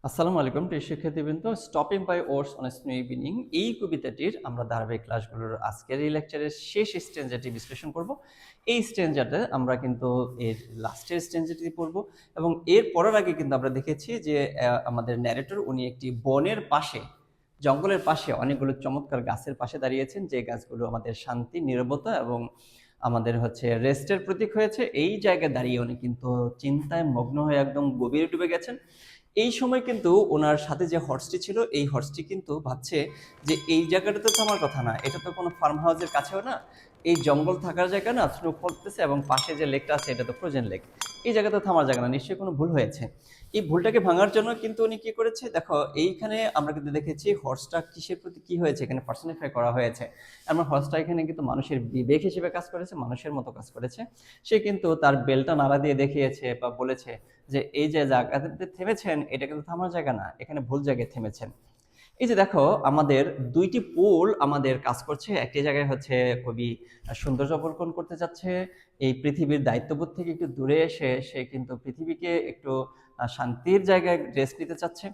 আসসালামু আলাইকুম প্রিয় শিক্ষার্থীবৃন্দ, stopping by woods on snow evening এই কবিতাটির আমরা ধারাবাহিক ক্লাসগুলোর আজকের এই লেকচারের শেষ স্ট্যাঞ্জাটি বিশ্লেষণ করব। এই স্ট্যাঞ্জাতে আমরা কিন্তু এর লাস্টের স্ট্যাঞ্জাটি পড়ব এবং এর পরের আগে কিন্তু আমরা দেখেছি যে আমাদের ন্যারেটর উনি একটি বনের পাশে, জঙ্গলের পাশে অনেকগুলো চমৎকার গাছের পাশে দাঁড়িয়েছেন, যে গাছগুলো আমাদের শান্তি, নীরবতা এবং আমাদের রেস্টের প্রতীক হয়েছে। এই জায়গায় দাঁড়িয়ে উনি কিন্তু চিন্তায় মগ্ন হয়ে একদম গভীরে ডুবে গেছেন। এই সময় কিন্তু ওনার সাথে যে হর্সটি ছিল, এই হর্সটি কিন্তু ভাবছে যে এই জায়গাটাতে তো আমার কথা না, এটা তো কোনো ফার্ম হাউসের কাছেও না, এই জঙ্গল থাকার জায়গা না, স্নো পড়তেছে এবং পাশে যে লেকটা আছে এটা তো ফ্রোজেন লেক, এই জায়গাতে থামার জায়গা না, নিশ্চয়ই কোনো ভুল হয়েছে। এই ভুলটাকে ভাঙার জন্য কিন্তু উনি কি করেছে, দেখো এইখানে আমরা কিন্তু দেখেছি হর্সটা কিসের প্রতি কি হয়েছে, এখানে পার্সনিফাই করা হয়েছে। আমার হর্সটা এখানে কিন্তু মানুষের বিবেক হিসেবে কাজ করেছে, মানুষের মতো কাজ করেছে। সে কিন্তু তার বেলটা নাড়া দিয়ে দেখিয়েছে বা বলেছে যে এই যে জায়গাতে থেমেছেন এটা কিন্তু থামার জায়গা না, এখানে ভুল জায়গায় থেমেছেন। এই যে দেখো আমাদের দুইটি পোল আমাদের কাজ করছে, একটি জায়গায় কবি সৌন্দর্য অবলোকন করতে যাচ্ছে, এই পৃথিবীর দায়িত্ববোধ থেকে একটু দূরে এসে সে কিন্তু পৃথিবীকে একটু শান্তির জায়গায় রেস্ট নিতে চাচ্ছে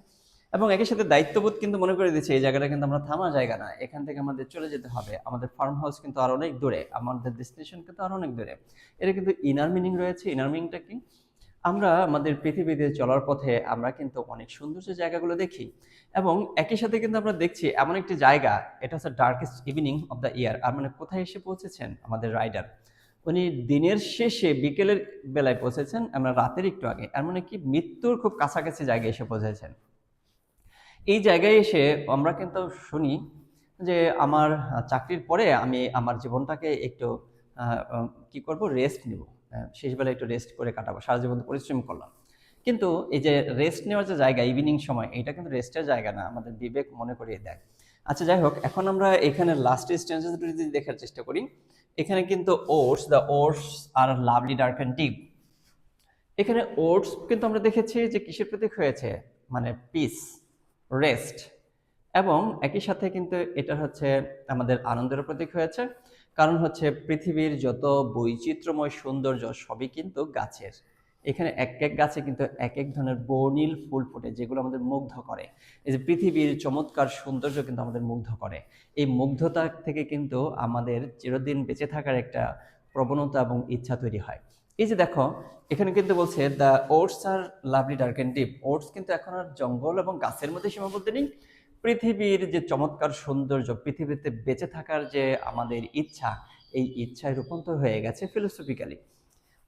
এবং একই সাথে দায়িত্ববোধ কিন্তু মনে করে দিচ্ছে এই জায়গাটা কিন্তু আমরা থামার জায়গা না, এখান থেকে আমাদের চলে যেতে হবে, আমাদের ফার্ম হাউস কিন্তু আরো অনেক দূরে, আমাদের ডেস্টিনেশন কিন্তু আরো অনেক দূরে। এটা কিন্তু ইনার মিনিং রয়েছে। ইনার মিনিংটা কি? আমরা আমাদের পৃথিবীতে চলার পথে আমরা কিন্তু অনেক সৌন্দর্য জায়গাগুলো দেখি এবং একই সাথে কিন্তু আমরা দেখছি এমন একটি জায়গা, এটা হচ্ছে darkest evening of the year. আর মানে কোথায় এসে পৌঁছেছেন আমাদের রাইডার, উনি দিনের শেষে বিকেলের বেলায় পৌঁছেছেন, আমরা রাতের একটু আগে, আর মানে কি মৃত্যুর খুব কাছাকাছি জায়গায় এসে পৌঁছেছেন। এই জায়গায় এসে আমরা কিন্তু শুনি যে আমার চাকরির পরে আমি আমার জীবনটাকে একটু কি করব, রেস্ট নিব, শেষবেলা একটু রেস্ট করে কাটাবো, সারা জীবন তো পরিশ্রম করলাম। কিন্তু এই যে রেস্ট নেওয়ার যে জায়গা, ইভিনিং সময়, এটা কিন্তু রেস্টের জায়গা না, আমাদের বিবেক মনে করিয়ে দেয়। আচ্ছা যাই হোক, এখন আমরা এখানে লাস্ট স্টেন্সেস যদি দেখার চেষ্টা করি, এখানে কিন্তু woods are lovely dark and deep. এখানে ওটস কিন্তু আমরা দেখেছি যে কিসের প্রতীক হয়েছে, মানে পিস, রেস্ট, এবং একই সাথে কিন্তু এটা আমাদের আনন্দের প্রতীক হয়েছে। কারণ পৃথিবীর যত বৈচিত্র্যময় সৌন্দর্য সবই কিন্তু গাছের। এখানে এক এক গাছে কিন্তু এক এক ধরনের বর্ণিল ফুল ফোটে, যেগুলো আমাদের মুগ্ধ করে। এই যে পৃথিবীর চমৎকার সৌন্দর্য কিন্তু আমাদের মুগ্ধ করে। এই মুগ্ধতা থেকে কিন্তু আমাদের চিরদিন বেঁচে থাকার একটা প্রবণতা এবং ইচ্ছা তৈরি হয়। এই যে দেখো, এখানে কিন্তু বলছে the woods are lovely dark and deep. Woods কিন্তু এখন আর জঙ্গল এবং গাছের মধ্যে সীমাবদ্ধ নেই, পৃথিবীর যে চমৎকার সৌন্দর্য, পৃথিবীতে বেঁচে থাকার যে আমাদের ইচ্ছা, এই ইচ্ছায় রূপান্তর হয়ে গেছে ফিলোসফিক্যালি।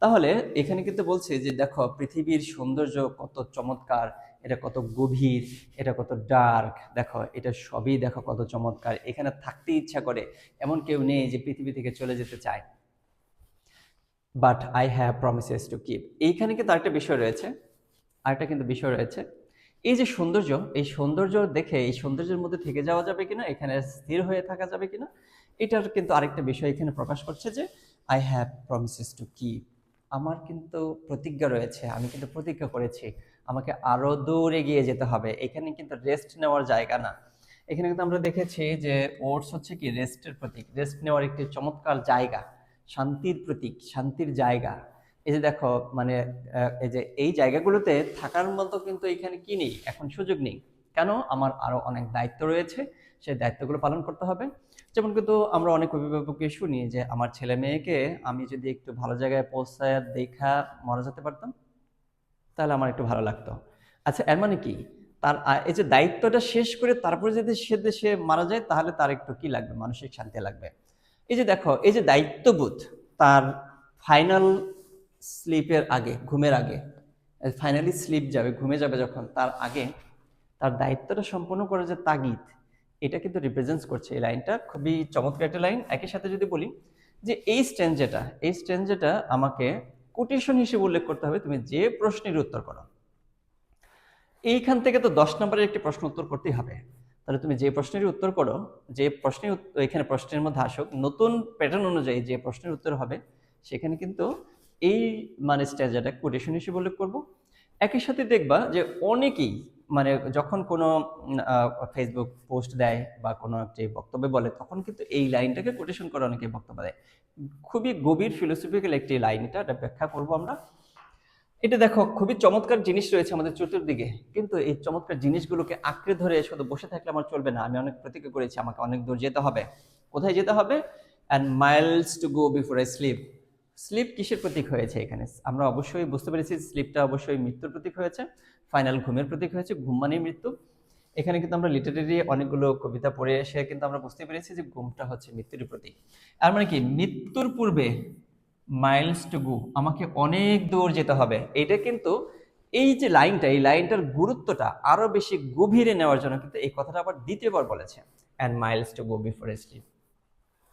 তাহলে এখানে কিন্তু বলছে যে দেখো পৃথিবীর সৌন্দর্য কত চমৎকার, এটা কত গভীর, এটা কত ডার্ক, দেখো এটা সবই দেখো কত চমৎকার, এখানে থাকতে ইচ্ছা করে, এমন কেউ নেই যে পৃথিবী থেকে চলে যেতে চায়। But I have promises to keep. এইখানে কিন্তু আরেকটা বিষয় রয়েছে, আরেকটা কিন্তু বিষয় রয়েছে। এই যে সৌন্দর্য, এই সৌন্দর্য দেখে এই সৌন্দর্যের মধ্যে থেকে যাওয়া যাবে কিনা, এখানে স্থির হয়ে থাকা যাবে কিনা, এটার কিন্তু আরেকটা বিষয় এখানে প্রকাশ করছে যে I have promises to keep. আমার কিন্তু প্রতিজ্ঞা রয়েছে, আমি কিন্তু প্রতিজ্ঞা করেছি, আমাকে আরো দূর এগিয়ে যেতে হবে, এখানে কিন্তু রেস্ট নেওয়ার জায়গা না। এখানে কিন্তু আমরা দেখেছি যে ওটস হচ্ছে কি রেস্টের প্রতীক, রেস্ট নেওয়ার একটি চমৎকার জায়গা, শান্তির প্রতীক, শান্তির জায়গা। এই যে দেখো মানে এই যে এই জায়গাগুলোতে থাকার মতো কিন্তু এখানে কি নেই, এখন সুযোগ নেই। কেন? আমার আরো অনেক দায়িত্ব রয়েছে, সেই দায়িত্বগুলো পালন করতে হবে। যেমন কিন্তু আমরা অনেক অভিভাবককে শুনি যে আমার ছেলে মেয়েকে আমি যদি একটু ভালো জায়গায় পৌঁছায় দেখা মারা যেতে পারতাম, তাহলে আমার একটু ভালো লাগতো। আচ্ছা, এর মানে কি? তার এই যে দায়িত্বটা শেষ করে তারপরে যদি সে দেশে মারা যায়, তাহলে তার একটু কি লাগবে, মানসিক শান্তি লাগবে। এই যে দেখো, এই যে দায়িত্ববোধ, তার ফাইনাল স্লিপের আগে, ঘুমের আগে, ফাইনালি স্লিপ যাবে, ঘুমে যাবে যখন, তার আগে তার দায়িত্বটা সম্পন্ন করার যে তাগিদ, এটা কিন্তু রিপ্রেজেন্টস করছে এই লাইনটা। খুবই চমৎকার একটা লাইন। একই সাথে যদি বলি যে এই স্ট্যান্ডাটা আমাকে কোটেশন হিসেবে উল্লেখ করতে হবে, তুমি যে প্রশ্নের উত্তর করো, এইখান থেকে তো 10 নম্বরের একটি প্রশ্ন উত্তর করতেই হবে। তাহলে তুমি যে প্রশ্নের উত্তর করো, যে প্রশ্নের এখানে প্রশ্নের মধ্যে আসুক, নতুন প্যাটার্ন অনুযায়ী যে প্রশ্নের উত্তর হবে, সেখানে কিন্তু এই মানে স্ট্যান্ডাটা কোটেশন হিসেবে উল্লেখ করব। একই সাথে দেখবা যে অনেকেই মানে যখন কোনো ফেসবুক পোস্ট দেয় বা কোনো একটি বক্তব্য বলে, তখন কিন্তু এই লাইনটাকে কোটেশন করে অনেকে বক্তব্য দেয়। খুবই গভীর ফিলোসফিক্যাল একটি লাইন, এটা ব্যাখ্যা করব আমরা। এটা দেখো খুবই চমৎকার জিনিস রয়েছে আমাদের চতুর্দিকে, কিন্তু এই চমৎকার জিনিসগুলোকে আঁকড়ে ধরে শুধু বসে থাকলে আমার চলবে না। আমি অনেক প্রতিজ্ঞা করেছি, আমাকে অনেক দূর যেতে হবে। কোথায় যেতে হবে? And miles to go before I sleep. Sleep কিসের প্রতীক হয়েছে এখানে? আমরা অবশ্যই বুঝতে পেরেছি স্লিপটা অবশ্যই মৃত্যুর প্রতীক হয়েছে, ফাইনাল ঘুমের প্রতীক হয়েছে, ঘুম মানেই মৃত্যু। এখানে কিন্তু আমরা লিটারেরি অনেকগুলো কবিতা পড়ে এসে কিন্তু আমরা বুঝতে পেরেছি যে ঘুমটা হচ্ছে মৃত্যুর প্রতীক। আর মানে কি, মৃত্যুর পূর্বে মাইলস টু গো, আমাকে অনেক দূর যেতে হবে। এটা কিন্তু এই যে লাইনটা, এই লাইনটার গুরুত্বটা আরো বেশি গভীরে নেওয়ার জন্য কিন্তু এই কথাটা আবার দ্বিতীয়বার বলেছে, and miles to go before sleep.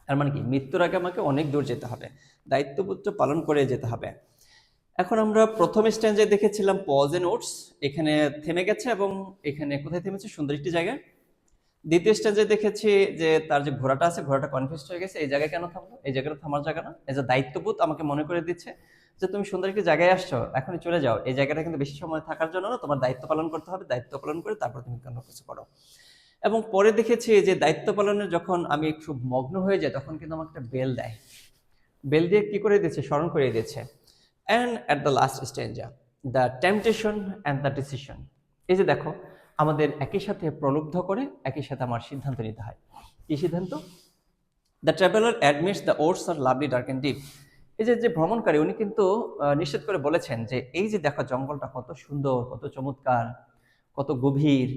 আর মানে কি, মৃত্যুর আগে আমাকে অনেক দূর যেতে হবে, দায়িত্ববোধ পালন করে যেতে হবে। এখন আমরা প্রথম স্ট্যান্ডে দেখেছিলাম পজ এন্ড ওটস, এখানে থেমে গেছে এবং এখানে কোথায় থেমেছে? সুন্দর একটি জায়গায়। দ্বিতীয় স্টেজে দেখেছি যে তার যে ঘোড়াটা আছে, ঘোড়াটা কনফিউজ হয়ে গেছে, এই জায়গায় কেন থামলো? এই জায়গাটা থামার জায়গা না। এই যে দায়িত্ববোধ আমাকে মনে করে দিচ্ছে যে তুমি সুন্দর একটি জায়গায় আসছো, এখনই চলে যাও। এই জায়গাটা কিন্তু বেশি সময় থাকার জন্য না, তোমার দায়িত্ব পালন করতে হবে, দায়িত্ব পালন করে তারপর তুমি অন্য কিছু করো। এবং পরে দেখেছি যে দায়িত্ব পালনে যখন আমি একটু মগ্ন হয়ে যাই, তখন কিন্তু আমাকে একটা বেল দেয়। বেল দিয়ে কি করে দিচ্ছে? স্মরণ করিয়ে দিচ্ছে। And at the last stanza, the temptation and the decision. এই যে দেখো, আমাদের একই সাথে প্রলুব্ধ করে, একই সাথে আমার সিদ্ধান্ত নিতে হয়। কি সিদ্ধান্ত? The traveller admits the woods are lovely dark and deep. এই যে ভ্রমণকারী, উনি কিন্তু নিশ্চিত করে বলেছেন যে এই যে দেখো জঙ্গলটা কত সুন্দর, কত চমৎকার, কত গভীর,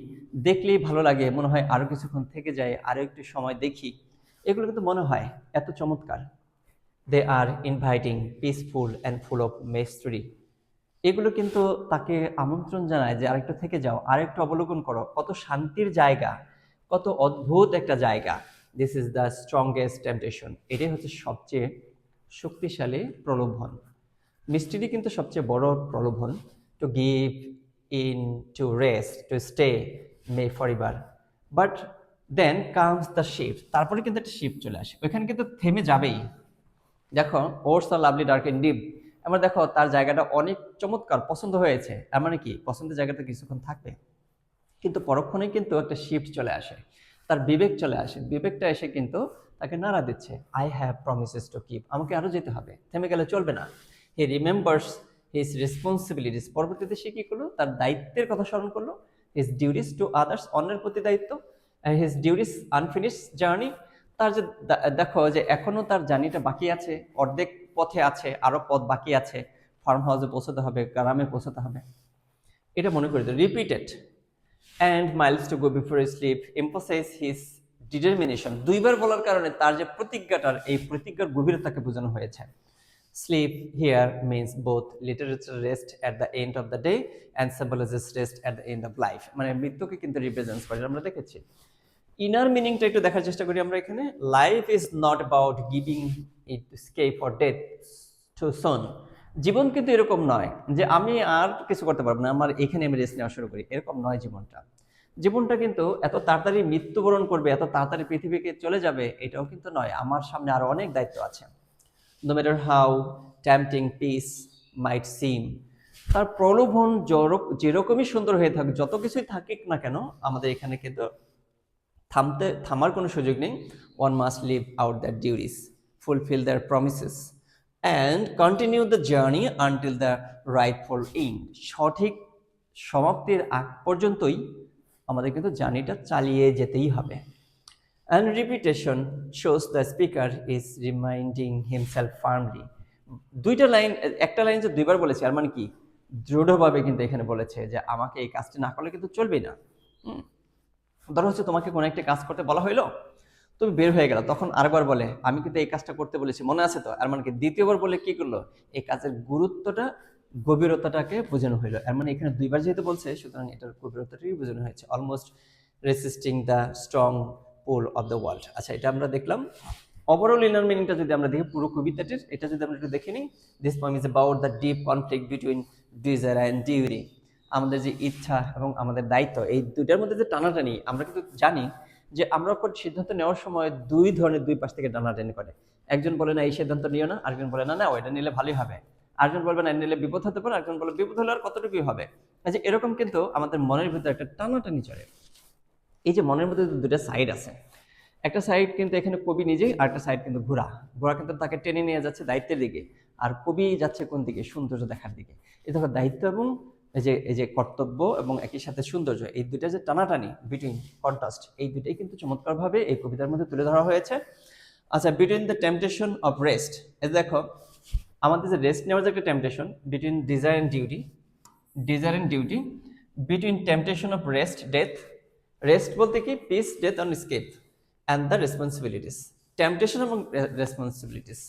দেখলেই ভালো লাগে, মনে হয় আরো কিছুক্ষণ থেকে যায়, আরো একটু সময় দেখি। এগুলো কিন্তু মনে হয় এত চমৎকার। They are inviting, peaceful and full of mystery. এগুলো কিন্তু তাকে আমন্ত্রণ জানায় যে আরেকটু থেকে যাও, আরেকটু অবলোকন করো, কত শান্তির জায়গা, কত অদ্ভুত একটা জায়গা। This is the strongest temptation. এটাই হচ্ছে সবচেয়ে শক্তিশালী প্রলোভন। মিস্ট্রি কিন্তু সবচেয়ে বড় প্রলোভন। To give in, to rest, to stay may for ever, but then comes the shift. তারপরে কিন্তু একটা শিফট চলে আসে, ওইখানে কিন্তু থেমে যাবেই। দেখো, woods are lovely dark and deep, এবার দেখো তার জায়গাটা অনেক চমৎকার, পছন্দ হয়েছে। এর মানে কি, পছন্দের জায়গাটা কিছুক্ষণ থাকবে, কিন্তু পরক্ষণেই কিন্তু একটা শিফট চলে আসে, তার বিবেক চলে আসে। বিবেকটা এসে কিন্তু তাকে নাড়া দিচ্ছে, I have promises to keep, আমাকে আরো যেতে হবে, থেমে গেলে চলবে না। হি রিমেম্বার্স হিজ রেসপন্সিবিলিটিস, পরবর্তীতে সে কি করলো? তার দায়িত্বের কথা স্মরণ করলো। হিজ ডিউটিস টু আদার্স, অন্যের প্রতি দায়িত্ব। হিজ ডিউটিস আনফিনিশ জার্নি, তার যে দেখো যে এখনো তার জার্নিটা বাকি আছে, অর্ধেক পথে আছে, আরো পথ বাকি আছে, ফার্ম হাউসে পৌঁছাতে হবে, গ্রামে পৌঁছাতে হবে। এটা মনে করে দিল। Repeated and miles to go before sleep emphasize his determination. দুইবার বলার কারণে তার যে প্রতিজ্ঞাটার, এই প্রতিজ্ঞার গভীরতাকে বোঝানো হয়েছে। Sleep here means both literature rest at the end of the day and symbolizes rest at the end of life. মানে মৃত্যুকে কিন্তু রিপ্রেজেন্ট করে, আমরা দেখেছি। ইনার মিনিংটা একটু দেখার চেষ্টা করি আমরা এখানে। Life is not about giving it escape for death to soon. জীবন কিন্তু এরকম নয় যে আমি আর কিছু করতে পারবো না, আমার এখানে আমি রেস্ট নেওয়া শুরু করি, এরকম নয় জীবনটা। জীবনটা কিন্তু এত তাড়াতাড়ি মৃত্যুবরণ করবে, এত তাড়াতাড়ি পৃথিবীকে চলে যাবে, এটাও কিন্তু নয়। আমার সামনে আরো অনেক দায়িত্ব আছে। No matter how tempting peace might seem, তার প্রলোভন যেরকমই সুন্দর হয়ে থাকুক, যত কিছুই থাকুক না কেন, আমাদের এখানে কিন্তু থামার কোনো সুযোগ নেই। One must live out their duties, fulfil their promises and continue the journey until the rightful end. সঠিক সমাপ্তির আগ পর্যন্তই আমাদের কিন্তু জার্নিটা চালিয়ে যেতেই হবে। And repetition shows the speaker is reminding himself firmly. দুইটা লাইন, একটা লাইন যে দুইবার বলেছে, আর মানে কি, দৃঢ়ভাবে কিন্তু এখানে বলেছে যে আমাকে এই কাজটি না করলে কিন্তু চলবে না। ধরো হচ্ছে তোমাকে কোনো একটা কাজ করতে বলা হইলো, তুমি বের হয়ে গেল, তখন আরেকবার বলে আমি কিন্তু এই কাজটা করতে বলেছি, মনে আছে তো? আর মানে কি, দ্বিতীয়বার বলে কি করলো? এই কাজের গুরুত্বটা, গভীরতাটাকে বোঝানো হইলো। এর মানে এখানে দুইবার যেহেতু বলছে, সুতরাং এটার গভীরতাটাই বোঝানো হয়েছে। Almost resisting the strong pull of the world. আচ্ছা, এটা আমরা দেখলাম। ওভারঅল ইনার মিনিংটা যদি আমরা দেখি পুরো কবিতাটির, এটা যদি আমরা একটু দেখে নিই। This poem is about the deep conflict between desire and duty. আমাদের যে ইচ্ছা এবং আমাদের দায়িত্ব, এই দুইটার মধ্যে যে টানাটানি, আমরা কিন্তু জানি যে আমরা সিদ্ধান্ত নেওয়ার সময় দুই ধরনের, দুই পাশ থেকে টানাটানি করে। একজন বলে না এই সিদ্ধান্ত নিও না, আরেকজন বলে না না ওইটা নিলে ভালোই হবে, আরেকজন বলবে না নিলে বিপদ হতে পারে, আরেকজন বলে বিপদ হলে আর কতটুকুই হবে। আচ্ছা, এরকম কিন্তু আমাদের মনের ভিতরে একটা টানাটানি চলে। এই যে মনের মধ্যে দুটা সাইড আছে, একটা সাইড কিন্তু এখানে কবি নিজেই, আর একটা সাইড কিন্তু ঘোড়া। ঘোড়া কিন্তু তাকে টেনে নিয়ে যাচ্ছে দায়িত্বের দিকে, আর কবি যাচ্ছে কোন দিকে? সৌন্দর্য দেখার দিকে। এই দেখো দায়িত্ব এবং এই যে কর্তব্য এবং একই সাথে সৌন্দর্য, এই দুইটা যে টানাটানি, বিটুইন কন্ট্রাস্ট, এই দুইটাই কিন্তু চমৎকারভাবে এই কবিতার মধ্যে তুলে ধরা হয়েছে। আচ্ছা, between the temptation of rest, এই দেখো আমাদের যে রেস্ট নেওয়ার যে একটা temptation, between desire and duty, between temptation of rest death, rest বলতে কি peace, death on escape, and the responsibilities, temptation এবং রেসপন্সিবিলিটিস,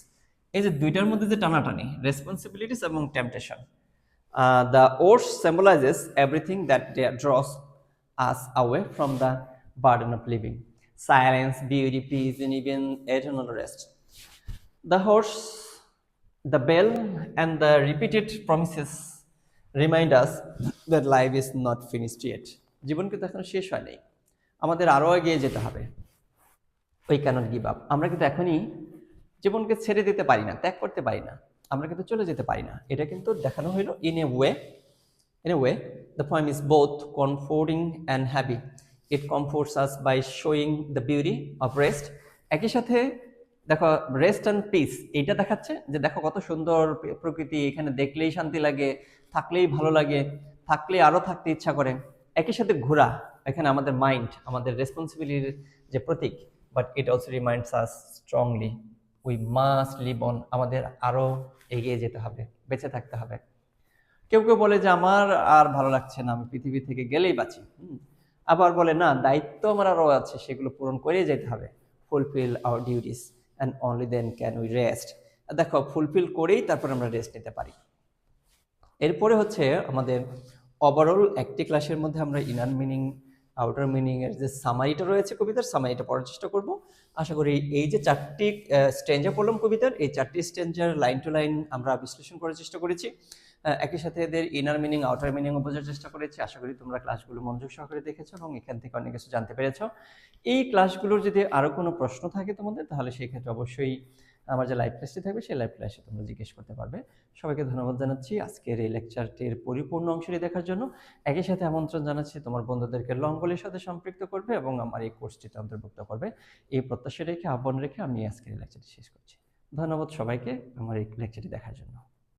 এই যে দুইটার মধ্যে যে টানাটানি, রেসপন্সিবিলিটিস এবং temptation, the oath symbolizes everything that draws us away from the burden of living, silence, beauty, peace, and even eternal rest. The horse, the bell, and the repeated promises remind us that life is not finished yet. জীবন কিন্তু এখনো শেষ হয় নাই, আমাদের আরো এগিয়ে যেতে হবে। উই ক্যানট গিভ আপ, আমরা কিন্তু এখনই জীবনকে ছেড়ে দিতে পারি না, ত্যাগ করতে পারি না, আমরা কিন্তু চলে যেতে পারি না। এটা কিন্তু দেখানো হইল in a way the poem is both comforting and happy. It comforts us by showing the beauty of rest. একই সাথে দেখো রেস্ট অ্যান্ড পিস, এইটা দেখাচ্ছে যে দেখো কত সুন্দর প্রকৃতি, এখানে দেখলেই শান্তি লাগে, থাকলেই ভালো লাগে, থাকলে আরো থাকতে ইচ্ছা করে। একই সাথে ঘোরা, এখানে আমাদের মাইন্ড, আমাদের রেসপন্সিবিলিটির যে প্রতীক, but it also reminds us strongly we must live on, আমাদের আরো এগিয়ে যেতে হবে, বেঁচে থাকতে হবে। কেউ কেউ বলে যে আমার আর ভালো লাগছে না, আমি পৃথিবী থেকে গেলেই বাঁচি। আবার বলে না, দায়িত্ব আমার আরো আছে, সেগুলো পূরণ করেই যেতে হবে। Fulfil our duties and only then can we rest. দেখো ফুলফিল করেই তারপর আমরা রেস্ট নিতে পারি। এরপরে হচ্ছে আমাদের ওভারঅল একটি ক্লাসের মধ্যে আমরা ইনার মিনিং, আউটার মিনিং এর যে সামারিটা রয়েছে কবিতার, সামারিটা পড়ার চেষ্টা করব। আশা করি এই যে চারটি স্ট্যাঞ্জা পড়লাম কবিতার, এই চারটি স্ট্যাঞ্জার লাইন টু লাইন আমরা বিশ্লেষণ করার চেষ্টা করেছি, একই সাথে এদের ইনার মিনিং আউটার মিনিং বোঝার চেষ্টা করেছি। আশা করি তোমরা ক্লাসগুলো মনোযোগ সহকারে দেখেছো এবং এখান থেকে অনেক কিছু জানতে পেরেছো। এই ক্লাসগুলোর যদি আরো কোনো প্রশ্ন থাকে তোমাদের, তাহলে সেই ক্ষেত্রে অবশ্যই আমার যে লাইভ ক্লাসটি থাকবে সেই লাইভ ক্লাসে তোমরা জিজ্ঞেস করতে পারবে। সবাইকে ধন্যবাদ জানাচ্ছি আজকের এই লেকচারটির পরিপূর্ণ অংশটি দেখার জন্য। একই সাথে আমন্ত্রণ জানাচ্ছি তোমার বন্ধুদেরকে লংগলের সাথে সম্পৃক্ত করবে এবং আমার এই কোর্সটিতে অন্তর্ভুক্ত করবে। এই প্রত্যাশা রেখে, আহ্বান রেখে আমি আজকের এই লেকচারটি শেষ করছি। ধন্যবাদ সবাইকে আমার এই লেকচারটি দেখার জন্য।